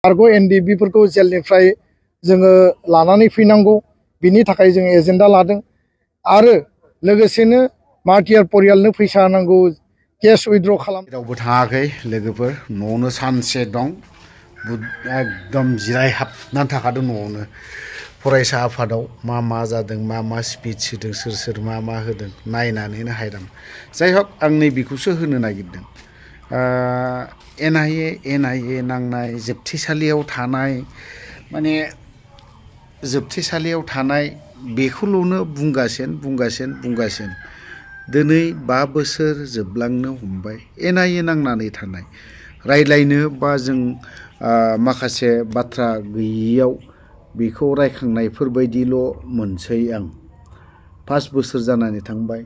आरग' एनडिबिफोरखौ जेलनिफ्राय जोङो लानानै फैनांगौ बिनि थाखाय जों एजेन्डा लादों आरो लोगोसेनो मार्टियार परियालनो फैसा नांगौ केस उइथड्र खालाम रावबो थाङाखै लोगोफोर न'आवनो सानसे दं एकदम जिरायहाबनानै थाखादों न'आवनो फरायसा आफादाव मा जादों मा स्पिच होदों सोर मा होदों नायनानैनो हायराम जाय हक आं नैबेखौसो होनो नागिरदों एनआइए नांनाय जोबथेसालियाव थानाय माने जोबथेसालियाव थानाय बेखौल'नो बुंगासिनो दिनै 5 बोसोर जोबलांनो हमबाय एनआइए नांनानै थानाय रायलायनो बा जों माखासे बाथ्रा गैयियाव बेखौ रायखांनायफोर बायदिल' मोनसै आं 5 बोसोर जानानै थांबाय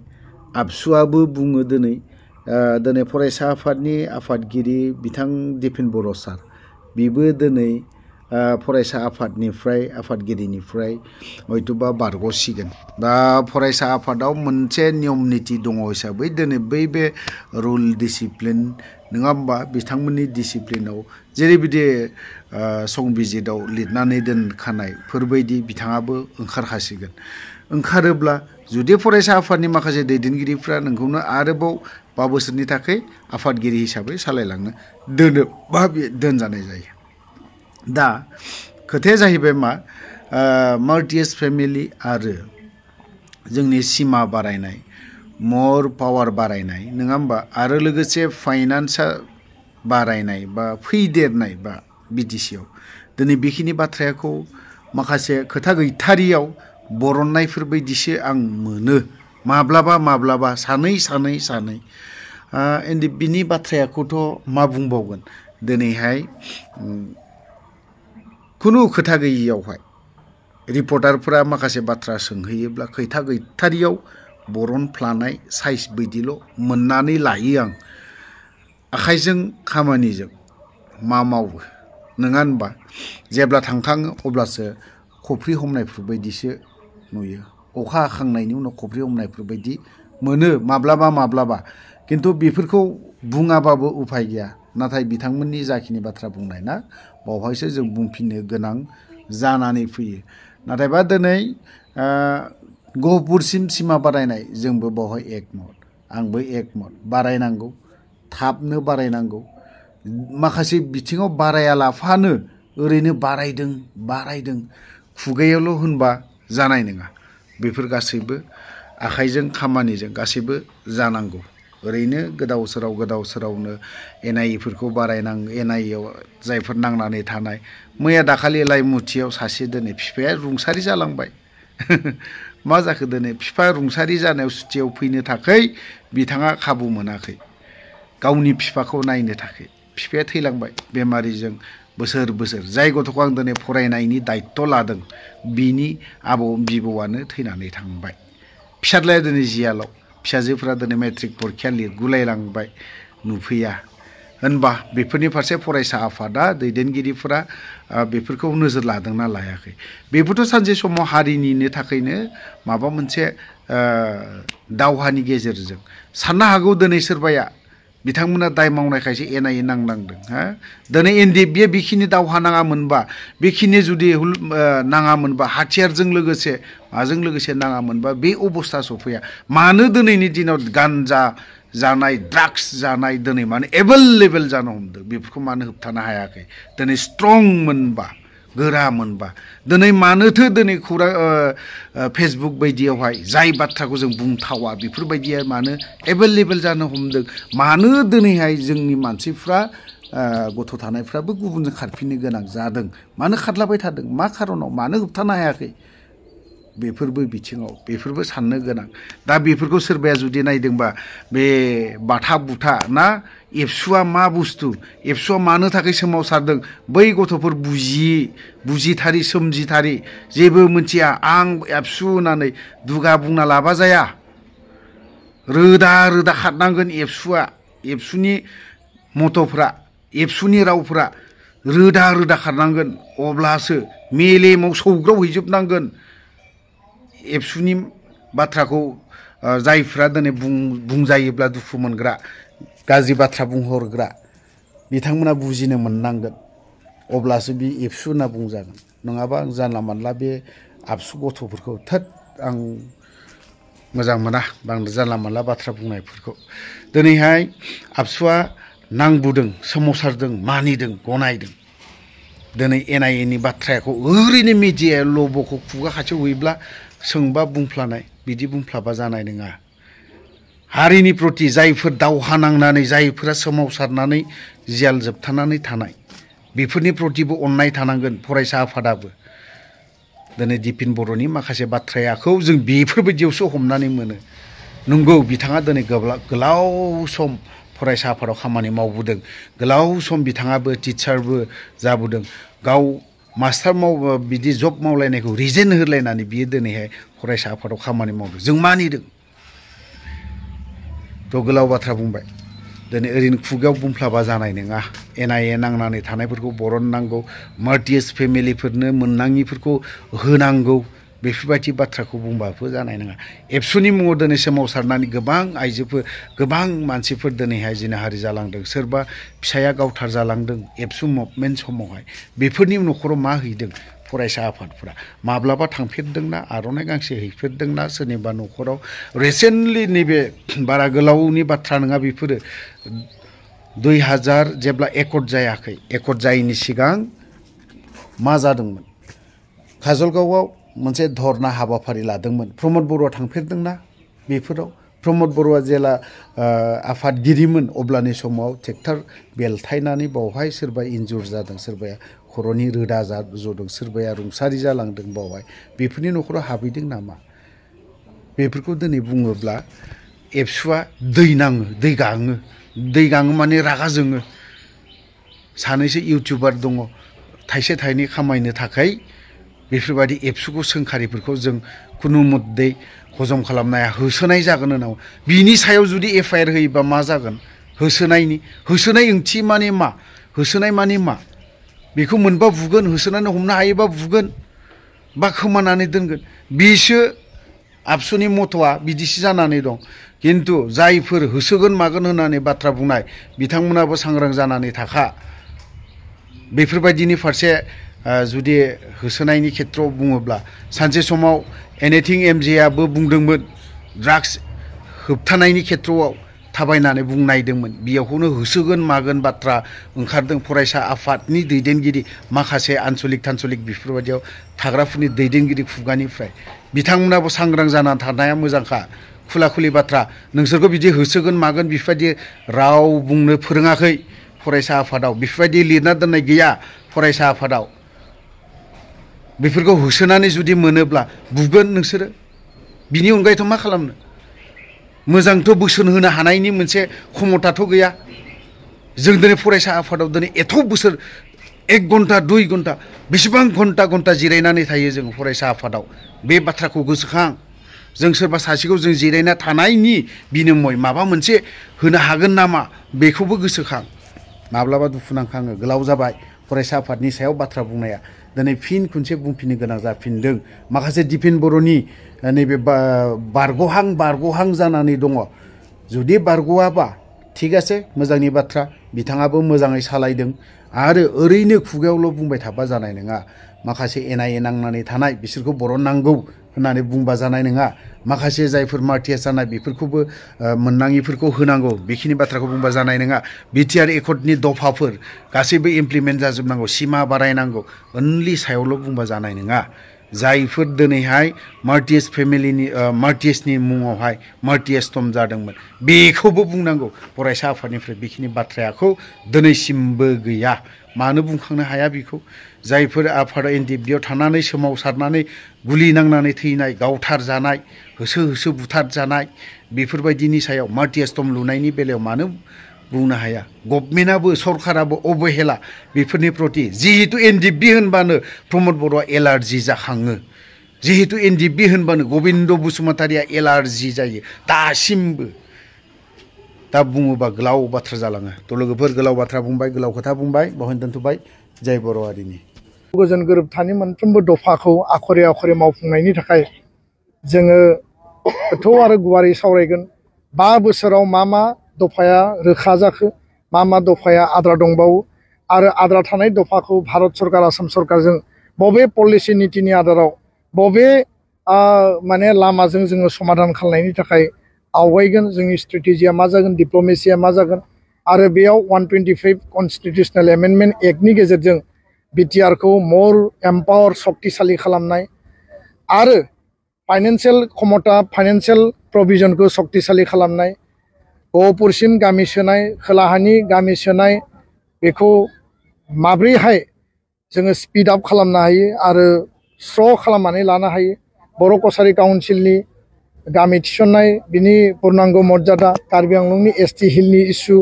आबसुआबो बुङो दिनै फरायसा आफादनि आफादगिरि बिथां दिपेन बर' सार बिबो दिनै फरायसा आफादगिरिनिफ्राय हयतोबा बारग'सिगोन दा फरायसा आफादाव मोनसे नियम निति दङ हिसाबै दिनै बे रुल डिसिप्लिन नङा होमबा बिथांमोननि डिसिप्लिनाव जेरैबायदि संबिजिताव लिरनानै दोनखानायफोरबायदि बिथाङाबो ओंखारखासिगोन ओंखारोब्ला जुदि फरायसा आफादनि माखासे दैदेनगिरिफ्रा नोंखौनो आरोबाव 5 बोसोरनि थाखाय आफादगिरि हिसाबै सालायलांनो दोनोबा बे दोनजानाय जायो दा खोथाया जाहैबाय मा मार्टियार्स फेमिलि आरो जोंनि सिमा बारायनाय मर पावार बारायनाय नङा होमबा आरो लोगोसे फाइनान्सा बारायनाय बा फैदेरनाय बा बिटिसिआव दिनै बेखिनि बाथ्राखौ माखासे खोथा गैथारियाव बरननायफोर बायदिसो आं मोनो माब्लाबा सानै बिनि बाथ्राखौथ' मा बुंबावगोन दिनैहाय खुनु खोथा गैयियावहाय रिपर्टारफोरा माखासे बाथ्रा सोंहैयोब्ला खोथा गैथारियाव बरनफ्लानाय साइज बायदिल' मोननानै लायो आं आखाइजों खामानिजों मा मावो नङा होनबा जेब्ला थांखाङो अब्लासो खफ्रि हमनायफोर बायदिसो नुयो अखा हाखांनायनि उनाव खफ्रि हमनायफोर बायदि मोनो माब्लाबा किन्तु बेफोरखौ बुङाबाबो उफाय गैया नाथाय बिथांमोननि जाखिनि बाथ्रा बुंनाय ना बावहायसो जों बुंफिननो गोनां जानानै फैयो नाथायबा दिनै गहपुरसिम सिमा बारायनाय जोंबो बावहाय एकमत आंबो एकमत बारायनांगौ थाबनो बारायनांगौ माखासे बिथिङाव बारायालाफानो ओरैनो बारायदों खुगायावल' होनबा जानाय नङा बेफोर गासैबो आखाइजों खामानिजों गासैबो जानांगौ ओरैनो गोदाव सोरावनो एनआइएफोरखौ बारायनांगौ एनआइएआव जायफोर नांनानै थानाय मैया दाखालि लाइमुथियाव सासे दिनै बिफाया रुंसारि जालांबाय मा जाखो दिनै बिफा रुंसारि जानायाव सुटियाव फैनो थाखाय बिथाङा खाबु मोनाखै गावनि बिफाखौ नायनो थाखाय बिफाया थैलांबाय बेमारिजों बोसोर जाय गथ'खौ आं दिनै फरायनायनि दायित्व लादों बिनि बिबौआनो थैनानै थांबाय फिसाज्लाया दिनै जियालाव फिसाजोफ्रा दिनै मेट्रिक परिक्षा लिरगुलायलांबाय नुफैया होनबा बेफोरनि फारसे फरायसा आफादा दैदेनगिरिफोरा बेफोरखौ नोजोर लादोंना लायाखै बेबोथ' सानसे समाव हारिनिनो थाखायनो माबा मोनसे दावहानि गेजेरजों साननो हागौ दिनै सोरबाया बिथांमोना दाय मावनायखायसो एनआइए नांनांदों दिनै एनडिएफबिआ बेखिनि दावहा नाङामोनबा बेखिनि जुदि नाङामोनबा हाथियारजों लोगोसे माजों लोगोसे नाङामोनबा बे अबस्था सफैया मानो दिनैनि दिनाव गान्जा जानाय ड्राग्स जानाय दिनै मानो एभेलेबेल जानो हमदों बेफोरखौ मानो होबथानो हायाखै दिनै स्ट्रं मोनबा गोरा मोनबा दिनै मानोथो दिनै खौरां फेसबुक बायदियावहाय जाय बाथ्राखौ जों बुंथावा बेफोरबायदिया मानो एभेलेबेल जानो हमदों मानो दिनैहाय जोंनि मानसिफ्रा गथ' थानायफ्राबो गुबुनजों खारफिननो गोनां जादों मानो खारलाबाय थादों मा खारनाव मानो होबथानो हायाखै बेफोरबो बिथिङाव बेफोरबो साननो गोनां दा बेफोरखौ सोरबाया जुदि नायदोंबा बे बाथा बुथा ना एबसुआ मा बुस्थु एबसुआ मानो थाखाय सोमावसारदों बै गथ'फोर बुजिथारि सोमजिथारि जेबो मोनथिया आं एबसु होननानै दुगा बुंना लाबा जाया रोदा खारनांगोन एबसुनि मथ'फ्रा एबसुनि रावफ्रा रोदा खारनांगोन अब्लासो मेलेमाव सौग्रावहैजोबनांगोन एबसुनि बाथ्राखौ जायफ्रा दिनै बुंजायोब्ला दुखु मोनग्रा गाज्रि बाथ्रा बुंहरग्रा बिथांमोना बुजिनो मोननांगोन अब्लासो बे एबसु होनना बुंजागोन नङाबा आं जानला मानला बे आबसु गथ'फोरखौ थोद आं मोजां मोना बांद्राय जानला मानला बाथ्रा बुंनायफोरखौ दिनैहाय आबसुआ नांबोदों सोमावसारदों मानिदों गनायदों दिनै एनआइएनि बाथ्राखौ ओरैनो मिडियायाव लब'खौ खुगा खाथियाव हैब्ला सोंबा बुंफ्लानाय बिदि बुंफ्लाबा जानाय नङा हारिनि प्रति जायफोर दावहा नांनानै जायफोरा सोमावसारनानै जियाल जोबथानानै थानाय बेफोरनि प्रतिबो अननाय थानांगोन फरायसा आफादाबो दिनै दिपिन बर'नि माखासे बाथ्राखौ जों बेफोरबायदियावसो हमनानै मोनो नंगौ बिथाङा दिनै गोलाव सम फरायसा आफादाव खामानि मावबोदों गोलाव सम बिथाङाबो टिचारबो जाबोदों गाव मास्टार बिदि जब मावलायनायखौ रिजेन होलायनानै बियो दिनैहाय फरायसा आफादाव खामानि मावदों जों मानिदों थ' गोलाव बाथ्रा बुंबाय दिनै ओरैनो खुगायाव बुंफ्लाबा जानाय नङा एनआइए नांनानै थानायफोरखौ बरननांगौ मार्टियास फेमिलिफोरनो मोननाङिफोरखौ होनांगौ बेफोरबायदि बाथ्राखौ बुंबाबो जानाय नङा एबसुनि मुङाव दिनै सोमावसारनानै गोबां आइजोफोर गोबां मानसिफोर दिनैहाय जिनाहारि जालांदों सोरबा फिसाया गावथार जालांदों एबसु मुभमेन्ट समावहाय बेफोरनि न'खराव मा हैदों फरायसा आफादफोरा माब्लाबा थांफेरदोंना आर'नाइ गांसे हैफेरदोंना सोरनिबा न'खराव रिसेन्टलि नैबे बारा गोलावनि बाथ्रा नङा बेफोरो 2000 जेब्ला एकर्ड जायाखै एकर्ड जायैनि सिगां मा जादोंमोन काजलगावआव मोनसे धरना हाबाफारि लादोंमोन प्रमद बर'आ थांफेरदोंना बेफोराव प्रमद बर'आ जेला आफादगिरिमोन अब्लानि समाव ट्रेक्टर बेलथायनानै बावहाय सोरबा इन्जुर जादों सोरबाया खर'नि रोदा जदों सोरबाया रुंसारि जालांदों बावहाय बेफोरनि न'खराव हाबहैदों नामा बेफोरखौ दिनै बुङोब्ला एबसुआ दै नाङो दै गाङो माने रागा जोङो सानैसो इउटिउबार दङ थाइसे थाइनै खामायनो थाखाय बेफोरबायदि एबसुखौ सोंखारिफोरखौ जों खुनु मुद्दे हजम खालामनाया होसोनाय जागोन होननांगौ बिनि सायाव जुदि एफआइआर होयोबा मा जागोन होसोनाय ओंथि माने मा होसोनाय माने मा बेखौ मोनबा बुगोन होसोनानै हमनो हायोबा बुगोन बा खोमानानै दोनगोन बिसो आबसुनि मथ'आ बिदिसो जानानै दं खिन्थु जायफोर होसोगोन मागोन होननानै बाथ्रा बुंनाय बिथांमोनाबो सांग्रां जानानै थाखा बेफोरबायदिनि फारसे जुदि होसोनायनि खेथ्रआव बुङोब्ला सानसे समाव एनिथिं एमजेआबो बुंदोंमोन ड्राग्स होबथानायनि खेथ्रआव थाबायनानै बुंनायदोंमोन बेयावखौनो होसोगोन मागोन बाथ्रा ओंखारदों फरायसा आफादनि दैदेनगिरि माखासे आन्चलिक थानचलिक बेफोरबायदियाव थाग्राफोरनि दैदेनगिरि खुगानिफ्राय बिथांमोनाबो सांग्रां जानानै थानाया मोजांखा खुला खुलि बाथ्रा नोंसोरखौ बिदि होसोगोन मागोन बेफोरबायदि राव बुंनो फोरोङाखै फरायसा आफादाव बेफोरबायदि लिरना दोननाय गैया फरायसा आफादाव बेफोरखौ होसोनानै जुदि मोनोब्ला बुगोन नोंसोरो बिनि अनगायैथ' मा खालामनो मोजांथ' बोसोन होनो हानायनि मोनसे क्षमताथ' गैया जों दिनै फरायसा आफादाव दिनै एथ' बोसोर 1 घन्टा 2 घन्टा बेसेबां घन्टा जिरायनानै थायो जों फरायसा आफादाव बे बाथ्राखौ गोसोखां जों सोरबा सासेखौ जों जिरायना थानायनि बिनिमय माबा मोनसे होनो हागोन नामा बेखौबो गोसोखां माब्लाबा दुखु नांखाङो गोलाव जाबाय फरायसा आफादनि सायाव बाथ्रा बुंनाया दिनै फिन खनसे बुंफिननो गोनां जाफिनदों माखासे दिपेन बर'नि नैबे बारग'हां जानानै दङ जुदि बारग'आबा थिग আছে मोजांनि बाथ्रा बिथाङाबो मोजाङै सालायदों आरो ओरैनो खुगायावल' बुंबाय थाबा जानाय नङा माखासे एनआइए नांनानै थानाय बिसोरखौ बरननांगौ होननानै बुंबा जानाय नङा माखासे जायफोर मार्टियास जानाय बेफोरखौबो मोननाङिफोरखौ होनांगौ बेखिनि बाथ्राखौ बुंबा जानाय नङा बिटिआर एकर्डनि दफाफोर गासैबो इमप्लिमेन्ट जाजोबनांगौ सिमा बारायनांगौ ओनलि सायावल' बुंबा जानाय नङा जायफोर दिनैहाय मार्टियास फेमिलिनि मार्टियासनि मुङावहाय मार्टियासटम जादोंमोन बेखौबो बुंनांगौ फरायसा आफादनिफ्राय बेखिनि बाथ्राखौ दिनैसिमबो गैया मानो बुंखांनो हाया बेखौ जायफोर आफादा एनडिएफबियाव थानानै सोमावसारनानै गुलि नांनानै थैनाय गावथार जानाय होसो बुथार जानाय बेफोरबायदिनि सायाव मार्टियासटम लुनायनि बेलायाव मानो बुंनो हाया गभर्नमेन्टआबो सरकाराबो अबहेला बेफोरनि प्रति जिहेतु एनडिएफबि होनबानो प्रमद बर'आ एलार्जि जाखाङो जिहेतु एनडिएफबि होनबानो गबिन्द बसुमतारिया एलार्जि जायो दासिमबो दा बुङोबा गोलाव बाथ्रा जालाङो थ' लोगोफोर गोलाव बाथ्रा बुंबाय गोलाव खोथा बुंबाय बावहाय दोनथ'बाय जय बर' हारिनि गोजोन गोरोबथानि मोनफ्रोमबो दफाखौ आखरे मावफुंनायनि थाखाय जोङो गोथौ आरो गुवारै सावरायगोन 5 बोसोराव मा दफाया रोखा जाखो मा दफाया आद्रा दंबावो आरो आद्रा थानाय दफाखौ भारत सरकार आसाम सरकारजों बबे पलिसि नीतिनि आधाराव बबे माने लामाजों जोङो समाधान खालामनायनि थाखाय आवगायगोन जोंनि स्ट्रेटेजिया मा जागोन डिप्लोमेसिया मा जागोन आरो बेयाव 125 कन्स्टिटिउशनेल एमेन्डमेन्ट एक्टनि गेजेरजों बिटिआर को मोर एम्पावर शक्तिशाली खालामनाय आरो फाइनेंशियल क्षमता फाइनेंशियल प्रोविजन को शक्तिशाली खालामनाय गहपुरसिम गामि सोनाय खोलाहानि गामि सोनाय बेखौ माब्रैहाय जोङो स्पीड आप खालामनो हायो आरो स्र' खालामनानै लानो हायो बर' कसारी काउन्सिलनि गामि थिसननाय बिनि पूर्णांग मर्यादा कार्बि आंलंनि एसटी हिलनि इस्यु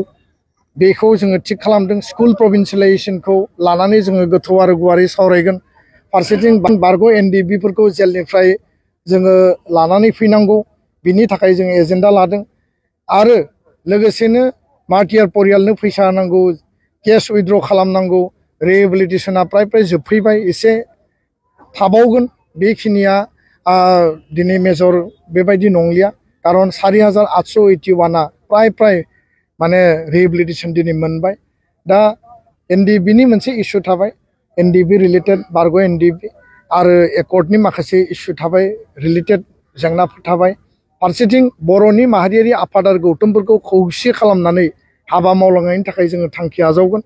बेखौ जोङो थिक खालामदों स्कुल प्रभिन्सियेलाइजेसनखौ लानानै जोङो गोथौ आरो गुवारै सावरायगोन फारसेथिं बारग' एनडिबि फोरखौ जेलनिफ्राय जोङो लानानै फैनांगौ बिनि थाखाय जोङो एजेन्डा लादों आरो लोगोसेनो मार्टियार परियालनो फैसा नांगौ केस उइथड्र खालामनांगौ रिहेबिलिटेशना प्राय जोबफैबाय एसे थाबावगोन बेखिनिया दिनै मेजर बेबायदि नंलिया खारन 4881 प्राय माने रिहेबिलिटेशन दिनै मोनबाय दा एनडिबिनि मोनसे इस्यु थाबाय एनडिबि रिलेटेड बारग' एनडिबि आरो एकर्डनि माखासे इस्यु थाबाय रिलेटेड जेंनाफोर थाबाय फारसेथिं बर'नि माहारियारि आफाद आरो गौथुमफोरखौ खौसे खालामनानै हाबा मावलांनायनि थाखाय जोङो थांखि आजावगोन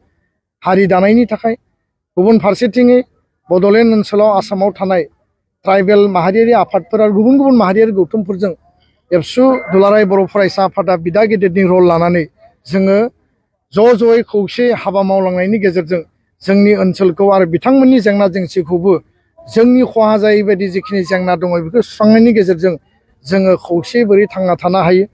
हारि दानायनि थाखाय गुबुन फारसेथिङै बड'लेण्ड ओनसोलाव आसामाव थानाय ट्राइबेल माहारियारि आफादफोर आरो गुबुन गुबुन माहारियारि गौथुमफोरजों एबसु दुलाराय बर' फरायसा आफादा बिदा गेदेरनि रल लानानै जोङो ज'यै खौसे हाबा मावलांनायनि गेजेरजों जोंनि ओनसोलखौ आरो बिथांमोननि जेंना जेंसिखौबो जोंनि खहा जायै बायदि जिखिनि जेंना दङ बेखौ सुस्रांनायनि गेजेरजों जोङो खौसे बोरै थांना थानो हायो